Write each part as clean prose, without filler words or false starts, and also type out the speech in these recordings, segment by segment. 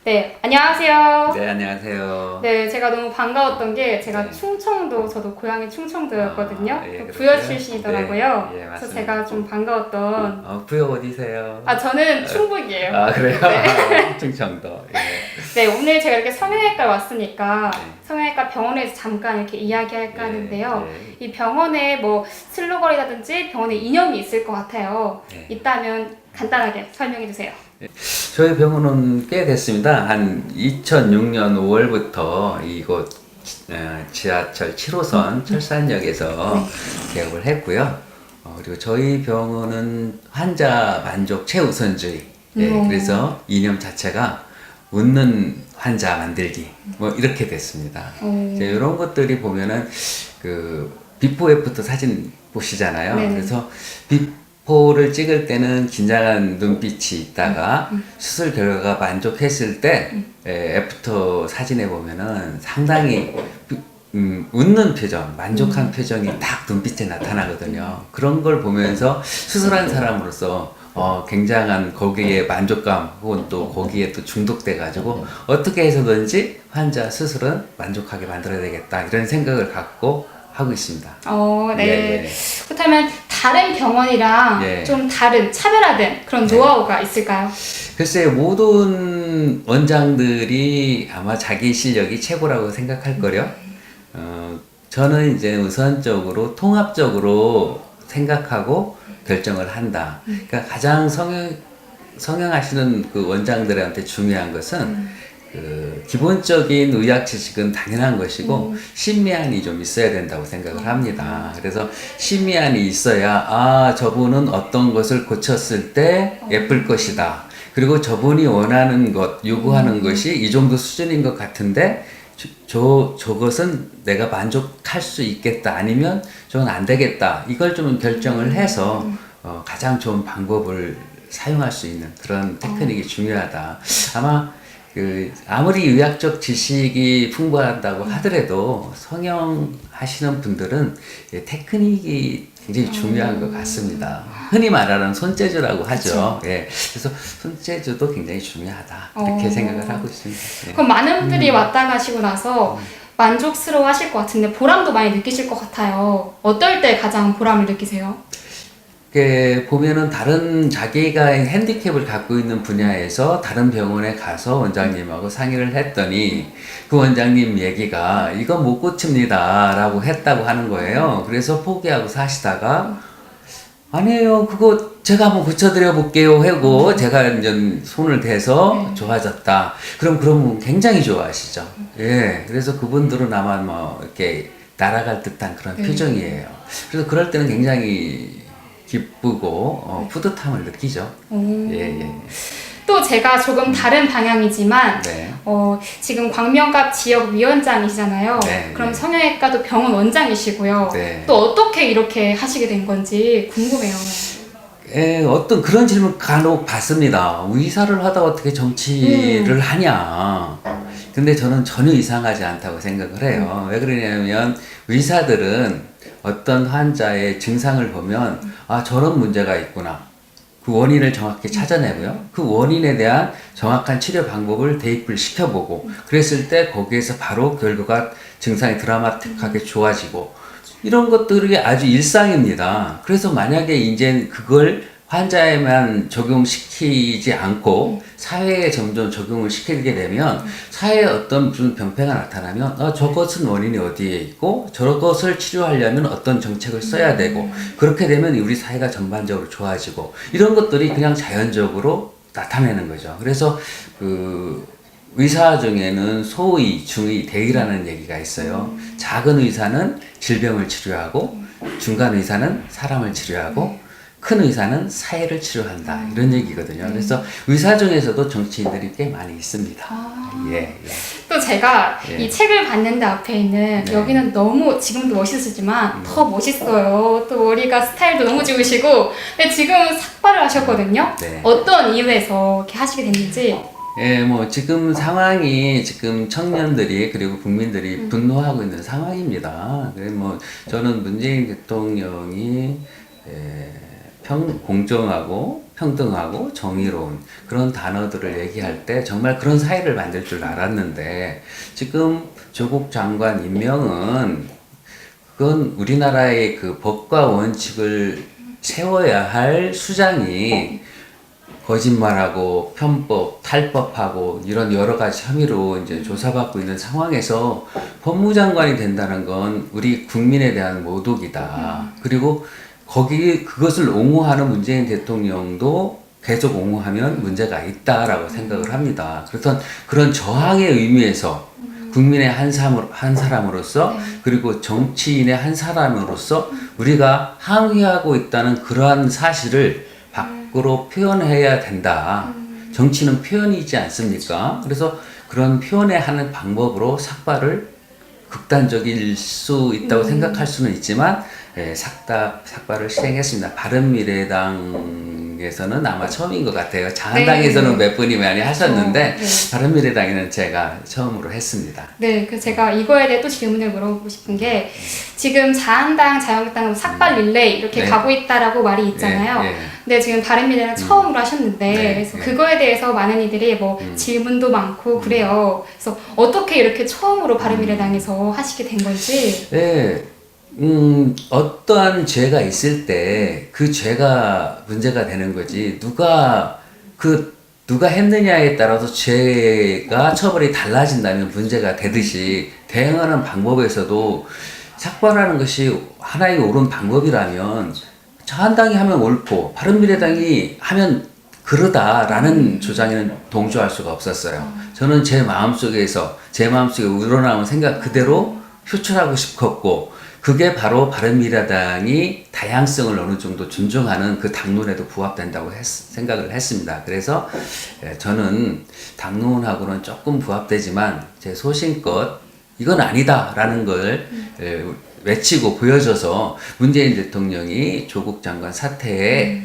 네, 안녕하세요. 네, 안녕하세요. 네, 제가 너무 반가웠던 게 제가 네. 충청도, 저도 고향이 충청도였거든요. 아, 예, 또 부여 그러세요? 출신이더라고요. 네, 예, 그래서 맞습니다. 제가 좀 반가웠던 부여 어디세요? 저는 충북이에요. 아, 그래요? 네. 충청도. 예. 네, 오늘 제가 이렇게 성형외과에 왔으니까 네. 성형외과 병원에서 잠깐 이렇게 이야기할까 하는데요. 예. 이 병원에 뭐 슬로건이라든지 병원에 이념이 있을 것 같아요. 네. 있다면 간단하게 설명해 주세요. 저희 병원은 꽤 됐습니다. 한 2006년 5월부터 이곳 지하철 7호선 철산역에서 개업을 했고요. 그리고 저희 병원은 환자 만족 최우선주의. 그래서 이념 자체가 웃는 환자 만들기. 뭐 이렇게 됐습니다. 이제 이런 것들이 보면은 그 비포 애프터 사진 보시잖아요. 네네. 그래서 비포를 찍을 때는 긴장한 눈빛이 있다가 수술 결과가 만족했을 때 애프터 사진에 보면은 상당히 웃는 표정, 만족한 표정이 딱 눈빛에 나타나거든요. 그런 걸 보면서 수술한 사람으로서 굉장한 거기에 만족감 혹은 또 거기에 또 중독돼 가지고 어떻게 해서든지 환자 수술은 만족하게 만들어야 되겠다 이런 생각을 갖고 하고 있습니다. 네. 예. 그렇다면 다른 병원이랑 예. 좀 다른 차별화된 그런 노하우가 있을까요? 글쎄요, 모든 원장들이 아마 자기 실력이 최고라고 생각할 거요. 저는 이제 우선적으로 통합적으로 생각하고 결정을 한다. 그러니까 가장 성형하시는 그 원장들한테 중요한 것은 그 기본적인 의학 지식은 당연한 것이고 심미안이 좀 있어야 된다고 생각을 합니다. 그래서 심미안이 있어야 저분은 어떤 것을 고쳤을 때 예쁠 것이다. 그리고 저분이 원하는 것, 요구하는 것이 이 정도 수준인 것 같은데 저것은 내가 만족할 수 있겠다. 아니면 저건 안 되겠다. 이걸 좀 결정을 해서 가장 좋은 방법을 사용할 수 있는 그런 테크닉이 중요하다. 아마 아무리 의학적 지식이 풍부하다고 하더라도 성형하시는 분들은 테크닉이 굉장히 중요한 것 같습니다. 흔히 말하는 손재주라고 하죠. 예. 그래서 손재주도 굉장히 중요하다. 이렇게 생각을 하고 있습니다. 예. 그럼 많은 분들이 왔다 가시고 나서 만족스러워 하실 것 같은데 보람도 많이 느끼실 것 같아요. 어떨 때 가장 보람을 느끼세요? 보면은 다른 자기가 핸디캡을 갖고 있는 분야에서 다른 병원에 가서 원장님하고 상의를 했더니 그 원장님 얘기가 이거 못 고칩니다 라고 했다고 하는 거예요. 그래서 포기하고 사시다가 아니에요, 그거 제가 한번 고쳐드려 볼게요 하고 제가 이제 손을 대서 좋아졌다. 그럼 굉장히 좋아하시죠. 예, 그래서 그분들은 아마 뭐 이렇게 날아갈 듯한 그런 표정이에요. 그래서 그럴 때는 굉장히 기쁘고 뿌듯함을 느끼죠. 예. 또 제가 조금 다른 방향이지만 네. 지금 광명갑 지역 위원장이시잖아요. 네, 그럼 네. 성형외과도 병원 원장이시고요. 네. 또 어떻게 이렇게 하시게 된 건지 궁금해요. 어떤 그런 질문 간혹 받습니다. 의사를 하다 어떻게 정치를 하냐. 근데 저는 전혀 이상하지 않다고 생각을 해요. 왜 그러냐면 의사들은 어떤 환자의 증상을 보면 저런 문제가 있구나. 그 원인을 정확히 찾아내고요. 그 원인에 대한 정확한 치료 방법을 대입을 시켜보고 그랬을 때 거기에서 바로 결과가 증상이 드라마틱하게 좋아지고 이런 것들이 아주 일상입니다. 그래서 만약에 이제 그걸 환자에만 적용시키지 않고 사회에 점점 적용을 시키게 되면 사회에 어떤 무슨 병폐가 나타나면 저것은 원인이 어디에 있고 저것을 치료하려면 어떤 정책을 써야 되고 그렇게 되면 우리 사회가 전반적으로 좋아지고 이런 것들이 그냥 자연적으로 나타내는 거죠. 그래서 의사 중에는 소의, 중의, 대의라는 얘기가 있어요. 작은 의사는 질병을 치료하고 중간 의사는 사람을 치료하고 큰 의사는 사회를 치료한다. 이런 얘기거든요. 그래서 의사 중에서도 정치인들이 꽤 많이 있습니다. 예. 또 제가 이 책을 봤는데 앞에 있는 여기는 너무 지금도 멋있으시지만 더 멋있어요. 또 머리가 스타일도 너무 좋으시고 근데 지금은 삭발을 하셨거든요. 네. 어떤 이유에서 이렇게 하시게 됐는지 예, 뭐 지금 상황이 지금 청년들이 그리고 국민들이 분노하고 있는 상황입니다. 그래 뭐 저는 문재인 대통령이 공정하고 평등하고 정의로운 그런 단어들을 얘기할 때 정말 그런 사회를 만들 줄 알았는데 지금 조국 장관 임명은 그건 우리나라의 그 법과 원칙을 세워야 할 수장이 거짓말하고 편법, 탈법하고 이런 여러 가지 혐의로 이제 조사받고 있는 상황에서 법무장관이 된다는 건 우리 국민에 대한 모독이다. 그리고 그것을 옹호하는 문재인 대통령도 계속 옹호하면 문제가 있다라고 생각을 합니다. 그래서 그런 저항의 의미에서 국민의 한 사람으로서 네. 그리고 정치인의 한 사람으로서 우리가 항의하고 있다는 그러한 사실을 밖으로 표현해야 된다. 정치는 표현이지 않습니까? 그래서 그런 표현에 하는 방법으로 삭발을 극단적일 수 있다고 생각할 수는 있지만 삭발을 실행했습니다. 바른미래당에서는 아마 처음인 것 같아요. 자한당에서는 몇 분이 많이 하셨는데 바른미래당에는 제가 처음으로 했습니다. 네, 그 제가 이거에 대해 또 질문을 물어보고 싶은 게 지금 자한당, 자유한국당 삭발 릴레이 이렇게 네. 가고 있다라고 말이 있잖아요. 네. 근데 지금 바른미래당 처음으로 하셨는데 네. 그래서 네. 그거에 대해서 많은 이들이 뭐 질문도 많고 그래요. 그래서 어떻게 이렇게 처음으로 바른미래당에서 하시게 된 건지. 네. 어떠한 죄가 있을 때 그 죄가 문제가 되는 거지, 누가 했느냐에 따라서 죄가 처벌이 달라진다면 문제가 되듯이 대응하는 방법에서도 삭발하는 것이 하나의 옳은 방법이라면 자한당이 하면 옳고 바른미래당이 하면 그러다라는 주장에는 동조할 수가 없었어요. 저는 제 마음속에 우러나온 생각 그대로 표출하고 싶었고 그게 바로 바른미래당이 다양성을 어느 정도 존중하는 그 당론에도 부합된다고 생각을 했습니다. 그래서 저는 당론하고는 조금 부합되지만 제 소신껏 이건 아니다라는 걸 외치고 보여줘서 문재인 대통령이 조국 장관 사태에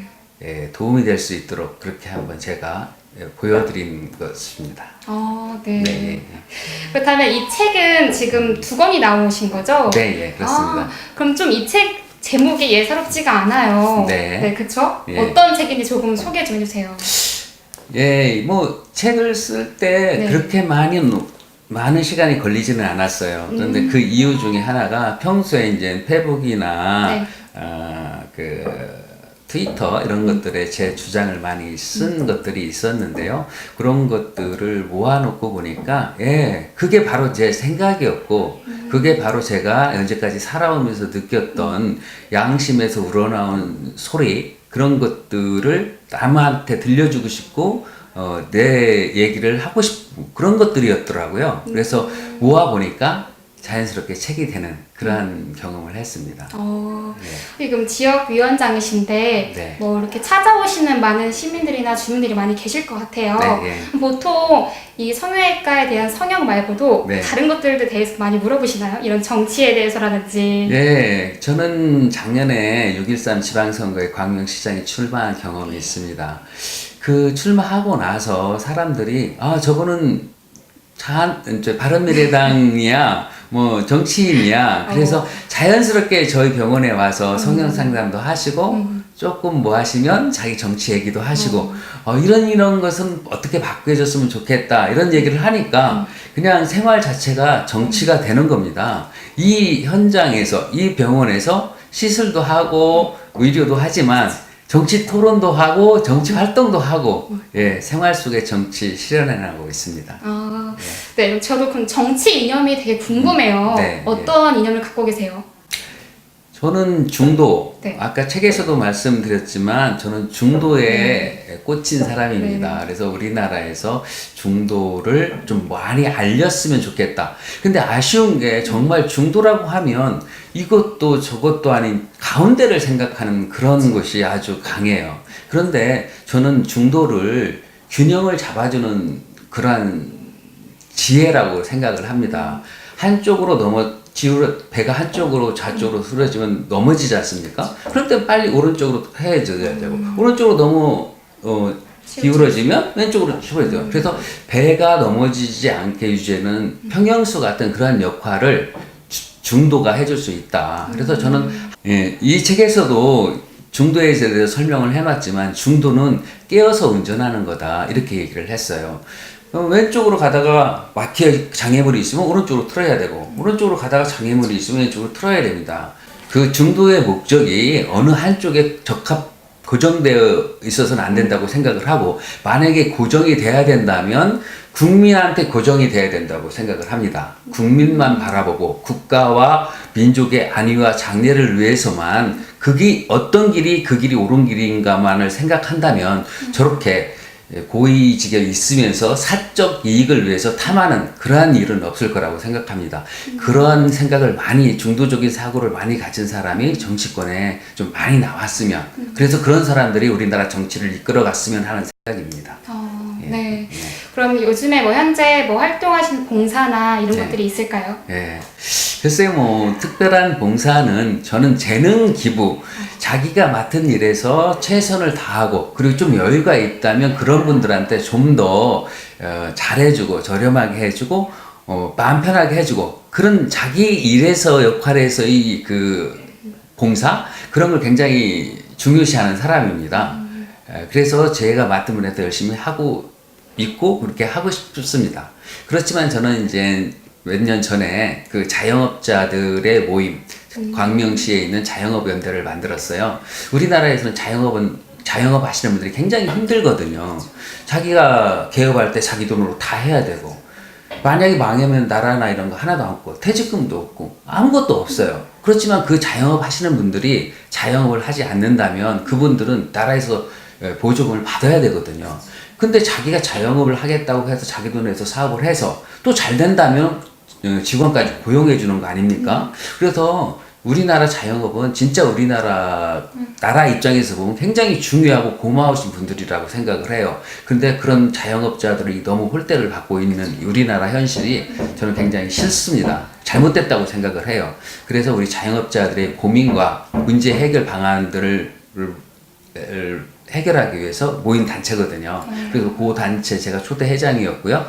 도움이 될 수 있도록 그렇게 한번 제가 보여드린 것입니다. 네. 네. 그렇다면 이 책은 지금 2권이 나오신 거죠? 네, 예, 그렇습니다. 그럼 좀 이 책 제목이 예사롭지가 않아요. 네. 그쵸? 예. 어떤 책인지 조금 소개 좀 해주세요. 예, 뭐 책을 쓸 때 네. 그렇게 많은 시간이 걸리지는 않았어요. 그런데 그 이유 중에 하나가 평소에 이제 페북이나 그 트위터 이런 것들에 제 주장을 많이 쓴 것들이 있었는데요. 그런 것들을 모아놓고 보니까 그게 바로 제 생각이었고 그게 바로 제가 현재까지 살아오면서 느꼈던 양심에서 우러나온 소리 그런 것들을 남한테 들려주고 싶고 내 얘기를 하고 싶고 그런 것들이었더라고요. 그래서 모아보니까 자연스럽게 책이 되는 그러한 경험을 했습니다. 지금 지역위원장이신데 네. 뭐 이렇게 찾아오시는 많은 시민들이나 주민들이 많이 계실 것 같아요. 네, 보통 이 성형외과에 대한 성형 말고도 네. 다른 것들에 대해서 많이 물어보시나요? 이런 정치에 대해서라든지. 네, 저는 작년에 6.13 지방선거에 광명시장에 출마한 경험이 있습니다. 그 출마하고 나서 사람들이 저거는 바른미래당이야, 뭐 정치인이야. 그래서 자연스럽게 저희 병원에 와서 성형 상담도 하시고 조금 뭐 하시면 자기 정치 얘기도 하시고 이런 것은 어떻게 바뀌어졌으면 좋겠다 이런 얘기를 하니까 그냥 생활 자체가 정치가 되는 겁니다. 이 현장에서 이 병원에서 시술도 하고 의료도 하지만 정치 토론도 하고 정치 활동도 하고 생활 속의 정치 실현해나가고 있습니다. 네, 저도 그럼 정치 이념이 되게 궁금해요. 네, 어떤 이념을 갖고 계세요? 저는 중도, 네. 아까 책에서도 말씀드렸지만 저는 중도에 꽂힌 사람입니다. 네. 그래서 우리나라에서 중도를 좀 많이 알렸으면 좋겠다. 근데 아쉬운 게 정말 중도라고 하면 이것도 저것도 아닌 가운데를 생각하는 그런 것이 아주 강해요. 그런데 저는 중도를 균형을 잡아주는 그러한 지혜라고 생각을 합니다. 한쪽으로 배가 한쪽으로 좌쪽으로 흐려지면 넘어지지 않습니까? 그럴 때 빨리 오른쪽으로 헤어져야 되고 오른쪽으로 너무 기울어지면 왼쪽으로 치워져요. 그래서 배가 넘어지지 않게 유지하는 평형수 같은 그러한 역할을 중도가 해줄 수 있다. 그래서 저는 이 책에서도 중도에 대해서 설명을 해놨지만 중도는 깨어서 운전하는 거다 이렇게 얘기를 했어요. 왼쪽으로 가다가 막혀 장애물이 있으면 오른쪽으로 틀어야 되고 오른쪽으로 가다가 장애물이 있으면 왼쪽으로 틀어야 됩니다. 그 중도의 목적이 어느 한쪽에 고정되어 있어서는 안 된다고 생각을 하고 만약에 고정이 돼야 된다면 국민한테 고정이 돼야 된다고 생각을 합니다. 국민만 바라보고 국가와 민족의 안위와 장래를 위해서만 그게 어떤 길이 그 길이 옳은 길인가만을 생각한다면 저렇게 고위직에 있으면서 사적 이익을 위해서 탐하는 그러한 일은 없을 거라고 생각합니다. 그러한 생각을 많이 중도적인 사고를 많이 가진 사람이 정치권에 좀 많이 나왔으면 그래서 그런 사람들이 우리나라 정치를 이끌어갔으면 하는 생각입니다. 네. 그럼 요즘에 뭐 현재 뭐 활동하시는 봉사나 이런 것들이 있을까요? 글쎄요, 뭐 특별한 봉사는 저는 재능 기부, 자기가 맡은 일에서 최선을 다하고 그리고 좀 여유가 있다면 그런 분들한테 좀 더 잘해주고 저렴하게 해주고 마음 편하게 해주고 그런 자기 일에서 역할에서의 그 봉사 그런 걸 굉장히 중요시하는 사람입니다. 그래서 제가 맡은 분에서 열심히 하고 있고 그렇게 하고 싶습니다. 그렇지만 저는 이제 몇 년 전에 그 자영업자들의 모임 광명시에 있는 자영업연대를 만들었어요. 우리나라에서는 자영업 하시는 분들이 굉장히 힘들거든요. 자기가 개업할 때 자기 돈으로 다 해야 되고 만약에 망하면 나라나 이런 거 하나도 없고 퇴직금도 없고 아무것도 없어요. 그렇지만 그 자영업 하시는 분들이 자영업을 하지 않는다면 그분들은 나라에서 보조금을 받아야 되거든요. 근데 자기가 자영업을 하겠다고 해서 자기 돈에서 사업을 해서 또 잘 된다면 직원까지 고용해 주는 거 아닙니까? 그래서 우리나라 자영업은 진짜 우리나라 나라 입장에서 보면 굉장히 중요하고 고마우신 분들이라고 생각을 해요. 근데 그런 자영업자들이 너무 홀대를 받고 있는 우리나라 현실이 저는 굉장히 싫습니다. 잘못됐다고 생각을 해요. 그래서 우리 자영업자들의 고민과 문제 해결 방안들을 해결하기 위해서 모인 단체거든요. 그래서 그 단체 제가 초대 회장이었고요.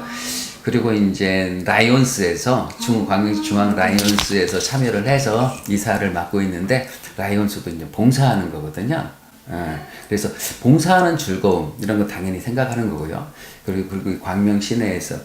그리고 이제 라이온스에서 광명시 중앙 라이온스에서 참여를 해서 이사를 맡고 있는데 라이온스도 이제 봉사하는 거거든요. 그래서 봉사하는 즐거움 이런 거 당연히 생각하는 거고요. 그리고 광명 시내에서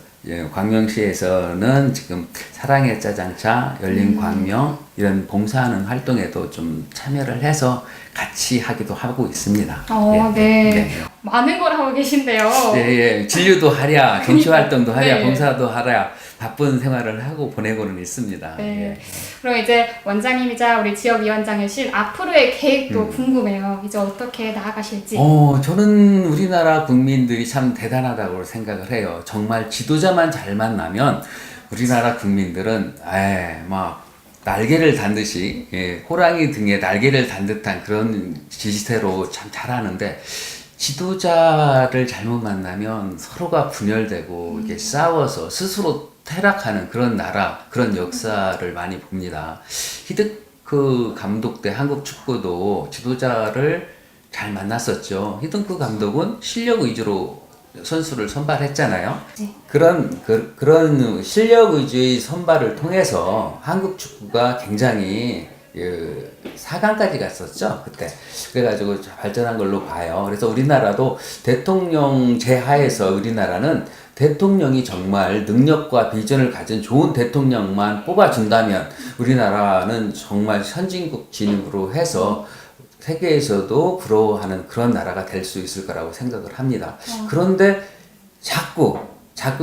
광명시에서는 지금 사랑의 짜장차, 열린 광명 이런 봉사하는 활동에도 좀 참여를 해서 같이 하기도 하고 있습니다. 네. 많은 걸 하고 계신데요. 진료도 하랴, 정치 활동도 하랴, 네. 봉사도 하랴 바쁜 생활을 하고 보내고는 있습니다. 네. 그럼 이제 원장님이자 우리 지역위원장이신 앞으로의 계획도 궁금해요. 이제 어떻게 나아가실지. 저는 우리나라 국민들이 참 대단하다고 생각을 해요. 정말 지도자만 잘 만나면 우리나라 국민들은 막 날개를 단 듯이 호랑이 등에 날개를 단 듯한 그런 지시대로 참 잘하는데 지도자를 잘못 만나면 서로가 분열되고 이렇게 싸워서 스스로 퇴락하는 그런 나라, 그런 역사를 많이 봅니다. 히드크 감독 때 한국 축구도 지도자를 잘 만났었죠. 히딩크 감독은 실력 위주로 선수를 선발했잖아요. 네. 그런 실력 위주의 선발을 통해서 한국 축구가 굉장히 4강까지 갔었죠, 그때. 그래가지고 발전한 걸로 봐요. 그래서 우리나라도 대통령 제하에서 우리나라는 대통령이 정말 능력과 비전을 가진 좋은 대통령만 뽑아준다면 우리나라는 정말 선진국 진입으로 해서 세계에서도 부러워하는 그런 나라가 될 수 있을 거라고 생각을 합니다. 그런데 자꾸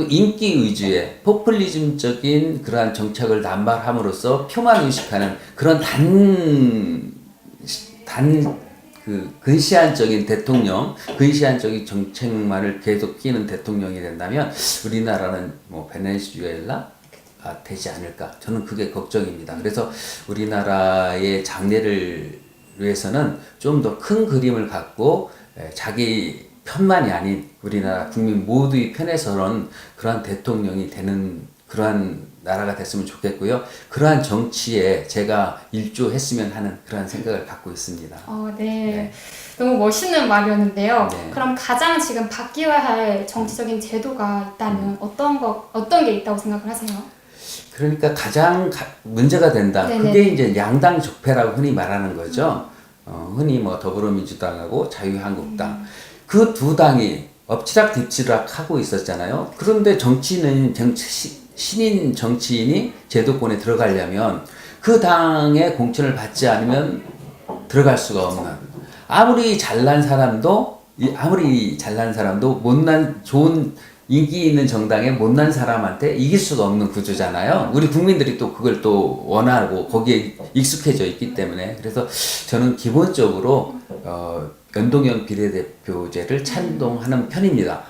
인기 위주의 포퓰리즘적인 그러한 정책을 남발함으로써 표만 의식하는 그런 근시안적인 대통령, 근시안적인 정책만을 계속 끼는 대통령이 된다면 우리나라는 뭐 베네수엘라 되지 않을까? 저는 그게 걱정입니다. 그래서 우리나라의 장래를 위해서는 좀 더 큰 그림을 갖고 자기 편만이 아닌 우리나라 국민 모두의 편에서는 그러한 대통령이 되는 그러한 나라가 됐으면 좋겠고요. 그러한 정치에 제가 일조했으면 하는 그러한 생각을 갖고 있습니다. 네. 너무 멋있는 말이었는데요. 네. 그럼 가장 지금 바뀌어야 할 정치적인 제도가 있다면 어떤 게 있다고 생각을 하세요? 그러니까 가장 문제가 된다. 네네. 그게 이제 양당 적폐라고 흔히 말하는 거죠. 흔히 뭐 더불어민주당하고 자유한국당 그 두 당이 엎치락 뒤치락 하고 있었잖아요. 그런데 정치는 신인 정치인이 제도권에 들어가려면 그 당의 공천을 받지 않으면 들어갈 수가 없는, 아무리 잘난 사람도 못난 좋은 인기 있는 정당의 못난 사람한테 이길 수가 없는 구조잖아요. 우리 국민들이 또 그걸 또 원하고 거기에 익숙해져 있기 때문에. 그래서 저는 기본적으로 연동형 비례대표제를 찬동하는 편입니다.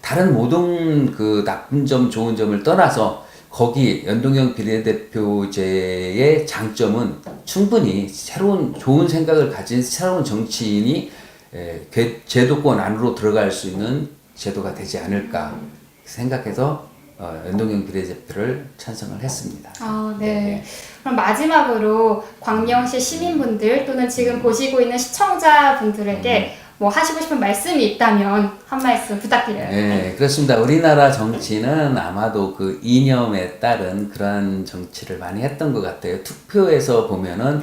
다른 모든 그 나쁜 점, 좋은 점을 떠나서 거기 연동형 비례대표제의 장점은 충분히 새로운 좋은 생각을 가진 새로운 정치인이 제도권 안으로 들어갈 수 있는 제도가 되지 않을까 생각해서 연동형 비례대표를 찬성을 했습니다. 네. 그럼 마지막으로 광명시 시민분들 또는 지금 보시고 있는 시청자분들에게 뭐 하시고 싶은 말씀이 있다면 한 말씀 부탁드려요. 네, 그렇습니다. 우리나라 정치는 아마도 그 이념에 따른 그러한 정치를 많이 했던 것 같아요. 투표에서 보면은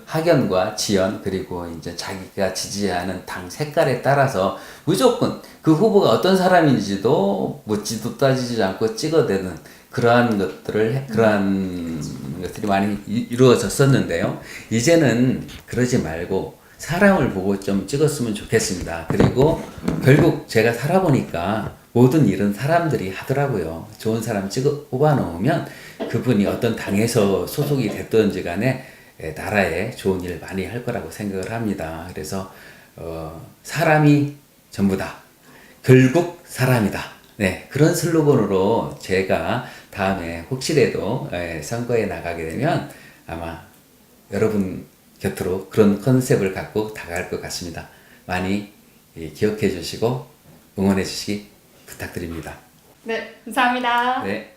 학연과 지연 그리고 이제 자기가 지지하는 당 색깔에 따라서 무조건 그 후보가 어떤 사람인지도 묻지도 따지지 않고 찍어대는 그러한 것들이 많이 이루어졌었는데요. 이제는 그러지 말고 사람을 보고 좀 찍었으면 좋겠습니다. 그리고 결국 제가 살아보니까 모든 일은 사람들이 하더라고요. 좋은 사람 뽑아놓으면 그분이 어떤 당에서 소속이 됐든지 간에 나라에 좋은 일 많이 할 거라고 생각을 합니다. 그래서 사람이 전부다. 결국 사람이다. 네, 그런 슬로건으로 제가 다음에 혹시라도 선거에 나가게 되면 아마 여러분 곁으로 그런 컨셉을 갖고 다가갈 것 같습니다. 많이 기억해 주시고 응원해 주시기 부탁드립니다. 네, 감사합니다. 네.